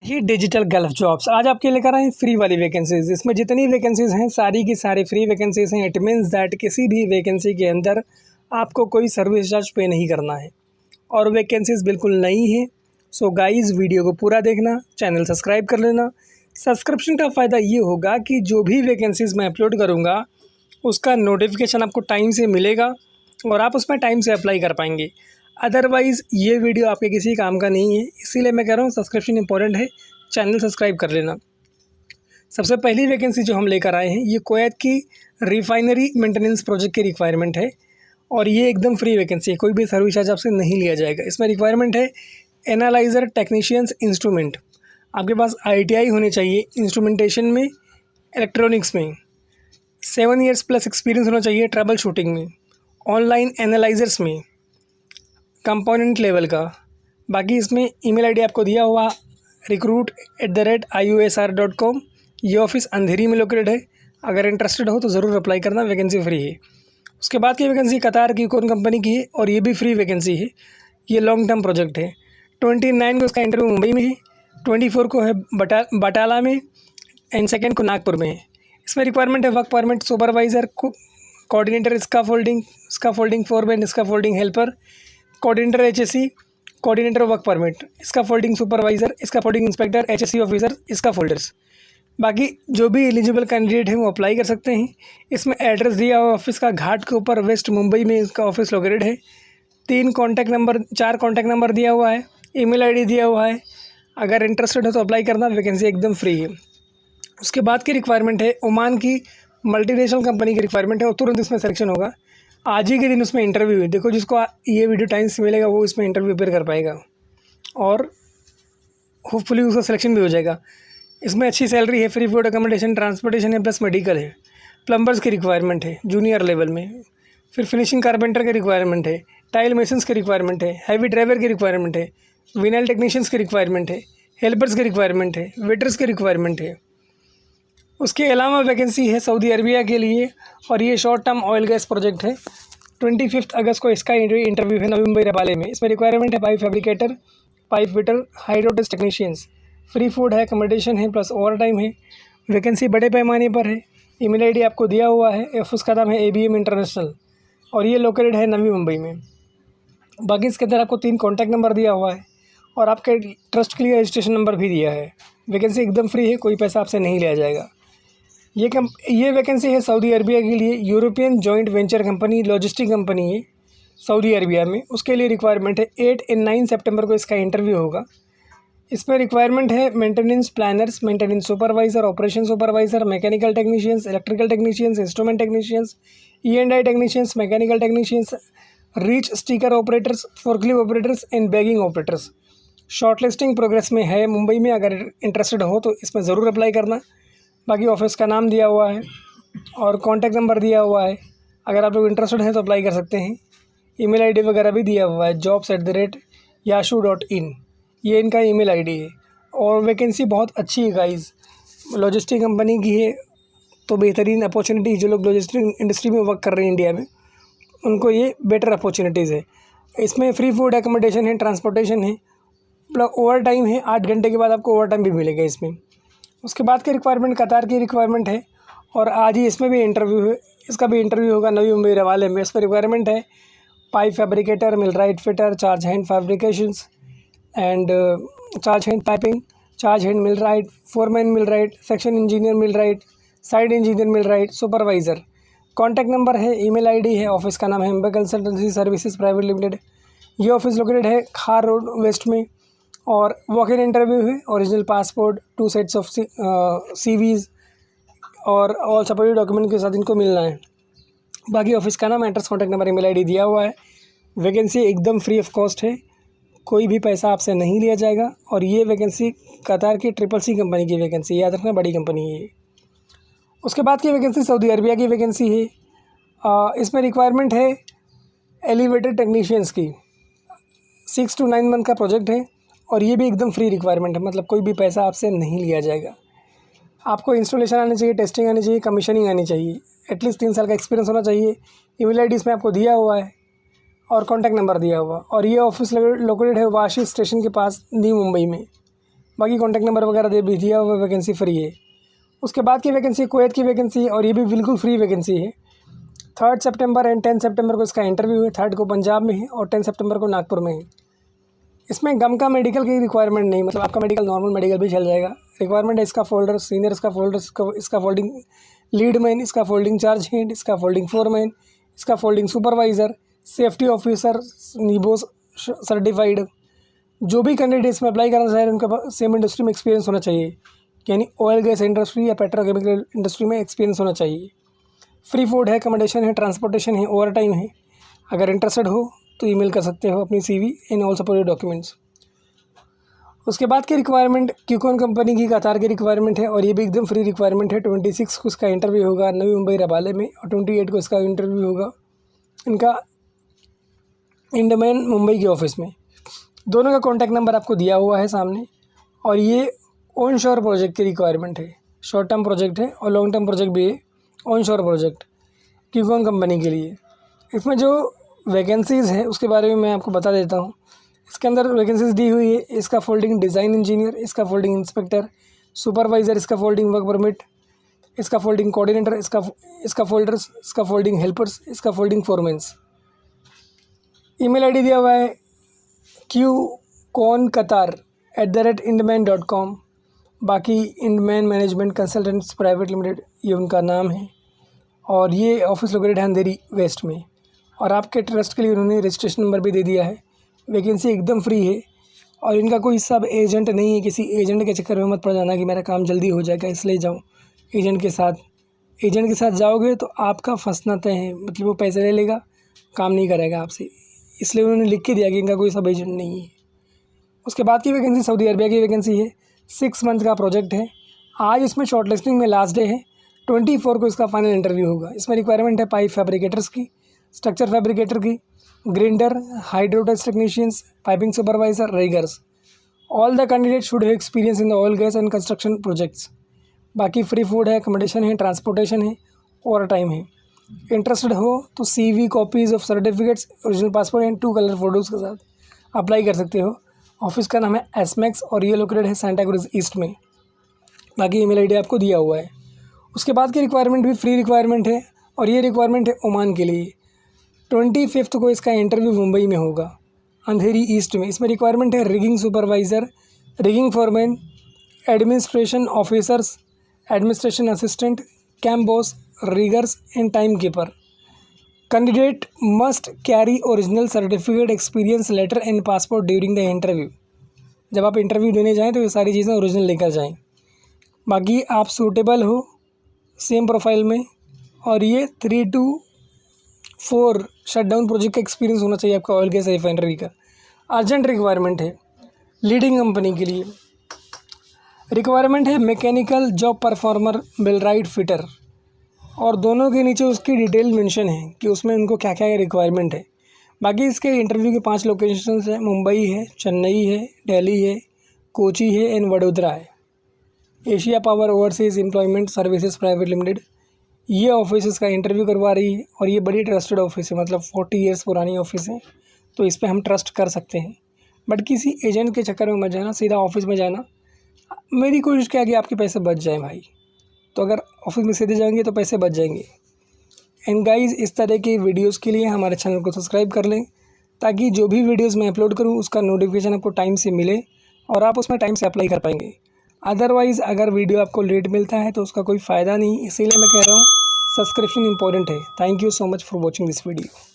ही digital gulf jobs आज आपके लेकर आए हैं फ्री वाली वैकेंसीज़। इसमें जितनी वैकेंसीज़ हैं सारी की सारी फ्री वैकेंसीज़ हैं। इट मीन्स दैट किसी भी वैकेंसी के अंदर आपको कोई सर्विस चार्ज पे नहीं करना है और वैकेंसीज़ बिल्कुल नई हैं। सो गाइस, वीडियो को पूरा देखना, चैनल सब्सक्राइब कर लेना। सब्सक्रिप्शन का फ़ायदा ये होगा कि जो भी वैकेंसीज़ मैं अपलोड करूँगा उसका नोटिफिकेशन आपको टाइम से मिलेगा और आप उसमें टाइम से अप्लाई कर पाएंगे। अदरवाइज़ ये वीडियो आपके किसी काम का नहीं है, इसीलिए मैं कह रहा हूँ सब्सक्रिप्शन इंपॉर्टेंट है, चैनल सब्सक्राइब कर लेना। सबसे पहली वैकेंसी जो हम लेकर आए हैं ये कुवैत की रिफाइनरी मेंटेनेंस प्रोजेक्ट की रिक्वायरमेंट है और ये एकदम फ्री वैकेंसी है, कोई भी सर्विस चार्ज आपसे नहीं लिया जाएगा। इसमें रिक्वायरमेंट है एनालाइज़र टेक्नीशियंस इंस्ट्रूमेंट। आपके पास ITI होने चाहिए इंस्ट्रूमेंटेशन में, इलेक्ट्रॉनिक्स में, 7 ईयर्स प्लस एक्सपीरियंस होना चाहिए ट्रबल शूटिंग में, ऑनलाइन एनालाइजर्स में, कंपोनेंट लेवल का। बाकी इसमें ईमेल आईडी आपको दिया हुआ recruit@iusr.com। ये ऑफिस अंधेरी में लोकेटेड है। अगर इंटरेस्टेड हो तो ज़रूर अप्लाई करना, वैकेंसी फ्री है। उसके बाद की वैकेंसी कतार की कौन कंपनी की है और ये भी फ्री वैकेंसी है। ये लॉन्ग टर्म प्रोजेक्ट है। 29 को इसका इंटरव्यू मुंबई में है, 24 को है बटाला में एंड 2 को नागपुर में है। इसमें रिक्वायरमेंट है work permit, supervisor, coordinator, scaffolding foreman, scaffolding helper, coordinator HSE, coordinator work permit, scaffolding supervisor, scaffolding inspector, HSE officer, scaffolders. बाकी जो भी एलिजिबल कैंडिडेट हैं वो अप्लाई कर सकते हैं। इसमें एड्रेस दिया हुआ ऑफिस का घाट के ऊपर वेस्ट मुंबई में इसका ऑफिस लोकेटेड है। 4 कॉन्टैक्ट नंबर दिया हुआ है, ईमेल आईडी दिया हुआ है। अगर इंटरेस्टेड हो तो अप्लाई करना, वैकेंसी एकदम फ्री है। उसके बाद की रिक्वायरमेंट है ओमान की मल्टीनेशनल कंपनी की रिक्वायरमेंट है और तुरंत इसमें सिलेक्शन होगा। आज ही के दिन उसमें इंटरव्यू है। देखो, जिसको ये वीडियो टाइम से मिलेगा वो इसमें इंटरव्यू अपेयर कर पाएगा और होपफुली उसका सिलेक्शन भी हो जाएगा। इसमें अच्छी सैलरी है, फ्री फूड, अकोमोडेशन, ट्रांसपोर्टेशन है, प्लस मेडिकल है। प्लम्बर्स की रिक्वायरमेंट है जूनियर लेवल में। फिर फिनिशिंग कारपेंटर की रिक्वायरमेंट है, टाइल मेसन्स की रिक्वायरमेंट है, हैवी ड्राइवर की रिक्वायरमेंट है, विनाइल टेक्नीशियंस की रिक्वायरमेंट है, हेल्पर्स की रिक्वायरमेंट है, वेटर्स की रिक्वायरमेंट है। उसके अलावा वैकेंसी है सऊदी अरबिया के लिए और ये short term oil gas project है। 25 अगस्त को इसका इंटरव्यू है नवी मुंबई रबाले में। इसमें रिक्वायरमेंट है pipe fabricator, pipe fitter, hydrotest technicians. Free food है, अकोमोडेशन है, प्लस ओवर टाइम है। वैकेंसी बड़े पैमाने पर है। ईमेल आईडी आपको दिया हुआ है। उसका नाम है ABM इंटरनेशनल और ये लोकेटेड है नवी मुंबई में। बाकी इसके अंदर आपको 3 कॉन्टैक्ट नंबर दिया हुआ है और आपके ट्रस्ट के लिए रजिस्ट्रेशन नंबर भी दिया है। वैकेंसी एकदम फ्री है, कोई पैसा आपसे नहीं लिया जाएगा। ये वैकेंसी है सऊदी अरबिया के लिए। European joint venture company, logistic company है सऊदी अरबिया में। उसके लिए रिक्वायरमेंट है 8 और 9 सितंबर को इसका इंटरव्यू होगा। इसमें रिक्वायरमेंट है maintenance planners, maintenance supervisor, operation supervisor, mechanical technicians, electrical technicians, instrument technicians, E&I technicians, mechanical technicians, reach sticker operators, forklift operators and bagging operators. Shortlisting progress में है मुंबई में। अगर इंटरेस्टेड हो तो इसमें ज़रूर अप्लाई करना। बाकी ऑफिस का नाम दिया हुआ है और कॉन्टैक्ट नंबर दिया हुआ है। अगर आप लोग इंटरेस्टेड हैं तो अप्लाई कर सकते हैं। ईमेल आईडी वगैरह भी दिया हुआ है jobs@yahoo.in। ये इनका ईमेल आईडी है और वैकेंसी बहुत अच्छी है गाइस। लॉजिस्टिक कंपनी की है तो बेहतरीन अपॉर्चुनिटी। जो लोग लॉजिस्टिक इंडस्ट्री में वर्क कर रहे हैं इंडिया में, उनको ये बेटर अपॉर्चुनिटीज़ है। इसमें फ्री फूड, अकोमोडेशन है, ट्रांसपोर्टेशन है, प्लस ओवर टाइम है। 8 घंटे के बाद आपको ओवर टाइम भी मिलेगा इसमें। उसके बाद की रिक्वायरमेंट कतार की रिक्वायरमेंट है और आज ही इसमें भी इंटरव्यू है। इसका भी इंटरव्यू होगा नवी मुंबई रवाले में। इस पर रिक्वायरमेंट है pipe fabricator, millwright fitter, charge hand fabrications and charge hand piping, charge hand millwright, foreman millwright, section engineer millwright, site engineer millwright, supervisor. Contact number है, ईमेल आईडी है। ऑफिस का नाम है Ambe consultancy services private limited. ये office located है Khar road west में और walk in interview है। Original passport, 2 sets of CVs और ऑल सपोर्टिव डॉक्यूमेंट के साथ इनको मिलना है। बाकी ऑफिस का नाम, address, contact number, email ID दिया हुआ है। वैकेंसी एकदम फ्री ऑफ कॉस्ट है, कोई भी पैसा आपसे नहीं लिया जाएगा और ये वैकेंसी कतार की CCC कंपनी की वैकेंसी, याद रखना बड़ी कंपनी है ये। उसके बाद की वैकेंसी सऊदी अरबिया की वैकेंसी है। इसमें रिक्वायरमेंट है एलिवेटर टेक्नीशियंस की। 6 to 9 मंथ का प्रोजेक्ट है और ये भी एकदम फ्री रिक्वायरमेंट है, मतलब कोई भी पैसा आपसे नहीं लिया जाएगा। आपको इंस्टॉलेशन आनी चाहिए, टेस्टिंग आनी चाहिए, कमीशनिंग आनी चाहिए, एटलीस्ट 3 साल का एक्सपीरियंस होना चाहिए। ईमेल आईडी इसमें आपको दिया हुआ है और कॉन्टैक्ट नंबर दिया हुआ। और ये ऑफिस लोकेटेड है वाशी स्टेशन के पास, न्यू मुंबई में। बाकी कॉन्टैक्ट नंबर वगैरह दे भी दिया हुआ, वैकेंसी फ्री है। उसके बाद की वैकेंसी कुवैत की वैकेंसी है और ये भी बिल्कुल फ्री वैकेंसी है। 3 सितंबर एंड 10 सितंबर को इसका इंटरव्यू है। 3 को पंजाब में है और 10 सितंबर को नागपुर में है। इसमें गम का मेडिकल की रिक्वायरमेंट नहीं, मतलब आपका मेडिकल नॉर्मल मेडिकल भी चल जाएगा। रिक्वायरमेंट है scaffolder, senior scaffolder, scaffolding lead man, scaffolding charge head, scaffolding foreman, scaffolding supervisor, safety officer, NEBOSH certified. जो भी कैंडिडेट इसमें अप्लाई करना चाह रहे हैं उनके पास सेम इंडस्ट्री में एक्सपीरियंस होना चाहिए, यानी ऑयल गैस इंडस्ट्री या पेट्रोकेमिकल इंडस्ट्री में एक्सपीरियंस होना चाहिए। फ्री फूड है, अकोमोडेशन है, ट्रांसपोर्टेशन है, ओवर टाइम है। अगर इंटरेस्टेड हो तो ईमेल कर सकते हो अपनी CV and all supported documents. उसके बाद की रिक्वायरमेंट क्यूकॉन कंपनी की कतार की रिक्वायरमेंट है और ये भी एकदम फ्री रिक्वायरमेंट है। 26 को इसका इंटरव्यू होगा नवी मुंबई रबाले में और 28 को इसका इंटरव्यू होगा इनका इंडमैन मुंबई के ऑफिस में। दोनों का कॉन्टैक्ट नंबर आपको दिया हुआ है सामने। और ये ऑन शोर प्रोजेक्ट की रिक्वायरमेंट है, शॉर्ट टर्म प्रोजेक्ट है और लॉन्ग टर्म प्रोजेक्ट भी है। ऑन शोर प्रोजेक्ट क्यूकॉन कंपनी के लिए। इसमें जो वैकेंसीज़ है उसके बारे में मैं आपको बता देता हूँ। इसके अंदर वैकेंसीज दी हुई है। इसका फोल्डिंग डिज़ाइन इंजीनियर, इसका फोल्डिंग इंस्पेक्टर, सुपरवाइज़र, इसका फोल्डिंग वर्क परमिट, इसका फोल्डिंग कोऑर्डिनेटर, इसका फोल्डर्स, इसका फोल्डिंग हेल्पर्स, इसका फोल्डिंग फोरमेंस। ईमेल ID दिया हुआ है qconqatar@indman.com। बाकी इंडमैन मैनेजमेंट कंसल्टेंट्स प्राइवेट लिमिटेड ये उनका नाम है और ये ऑफिस लोकेटेड है अंधेरी वेस्ट में। और आपके ट्रस्ट के लिए उन्होंने रजिस्ट्रेशन नंबर भी दे दिया है। वैकेंसी एकदम फ्री है और इनका कोई सब एजेंट नहीं है। किसी एजेंट के चक्कर में मत पड़ जाना कि मेरा काम जल्दी हो जाएगा इसलिए जाऊँ एजेंट के साथ। एजेंट के साथ जाओगे तो आपका फंसना तय है, मतलब वो पैसे ले लेगा, काम नहीं करेगा आपसे। इसलिए उन्होंने लिख के दिया कि इनका कोई सब एजेंट नहीं है। उसके बाद की वैकेंसी सऊदी अरबिया की वैकेंसी है। 6 मंथ का प्रोजेक्ट है। आज इसमें शॉर्टलिस्टिंग में लास्ट डे है। 24 को इसका फाइनल इंटरव्यू होगा। इसमें रिक्वायरमेंट है पाइप फैब्रिकेटर्स की, स्ट्रक्चर फैब्रिकेटर की, grinder, hydrotest technicians, piping supervisor, riggers. All the candidate should have experience in the oil gas and construction projects. बाकी फ्री फूड है, अकोमोडेशन है, ट्रांसपोर्टेशन है, ओवर टाइम है। इंटरेस्टेड हो तो CV copies of certificates, original passport and 2 colour photos के साथ apply कर सकते हो। ऑफिस का नाम है SMAX और ये लोकेटेड है सांता क्रूज ईस्ट में। बाकी ईमेल ID आपको दिया हुआ है। उसके बाद की रिक्वायरमेंट भी फ्री रिक्वायरमेंट है और ये रिक्वायरमेंट है ओमान के लिए। 25 को इसका इंटरव्यू मुंबई में होगा अंधेरी ईस्ट में। इसमें रिक्वायरमेंट है rigging supervisor, rigging foreman, administration officers, administration assistant, camp boss, riggers and time keeper. Candidate must carry original certificate, experience letter and passport during the interview. जब आप इंटरव्यू देने जाएँ तो ये सारी चीज़ें ओरिजिनल लेकर जाएँ। बाकी आप सूटेबल हो सेम प्रोफाइल में और ये 3 to 4 शटडाउन प्रोजेक्ट का एक्सपीरियंस होना चाहिए आपका ऑयल गैस रिफाइनरी का। अर्जेंट रिक्वायरमेंट है लीडिंग कंपनी के लिए। रिक्वायरमेंट है mechanical job performer, millwright fitter. और दोनों के नीचे उसकी डिटेल मेंशन है कि उसमें उनको क्या क्या रिक्वायरमेंट है। बाकी इसके इंटरव्यू के 5 लोकेशंस हैं, मुंबई है, चेन्नई है, दिल्ली है, कोची है एंड वडोदरा है। Asia power overseas employment services private limited ये ऑफिस का इंटरव्यू करवा रही है और ये बड़ी ट्रस्टेड ऑफिस है, मतलब 40 ईयर्स पुरानी ऑफिस है, तो इस पर हम ट्रस्ट कर सकते हैं। बट किसी एजेंट के चक्कर में मत जाना, सीधा ऑफिस में जाना। मेरी कोशिश क्या है कि आपके पैसे बच जाएँ भाई, तो अगर ऑफिस में सीधे जाएंगे तो पैसे बच जाएंगे। एंड गाइस, इस तरह की वीडियोस के लिए हमारे चैनल को सब्सक्राइब कर लें ताकि जो भी वीडियोस मैं अपलोड करूं उसका नोटिफिकेशन आपको टाइम से मिले और आप उसमें टाइम से अप्लाई कर पाएंगे। अदरवाइज़ अगर वीडियो आपको लेट मिलता है तो उसका कोई फ़ायदा नहीं, इसीलिए मैं कह रहा हूँ सब्सक्रिप्शन इंपॉर्टेंट है। Thank you so much for watching this video.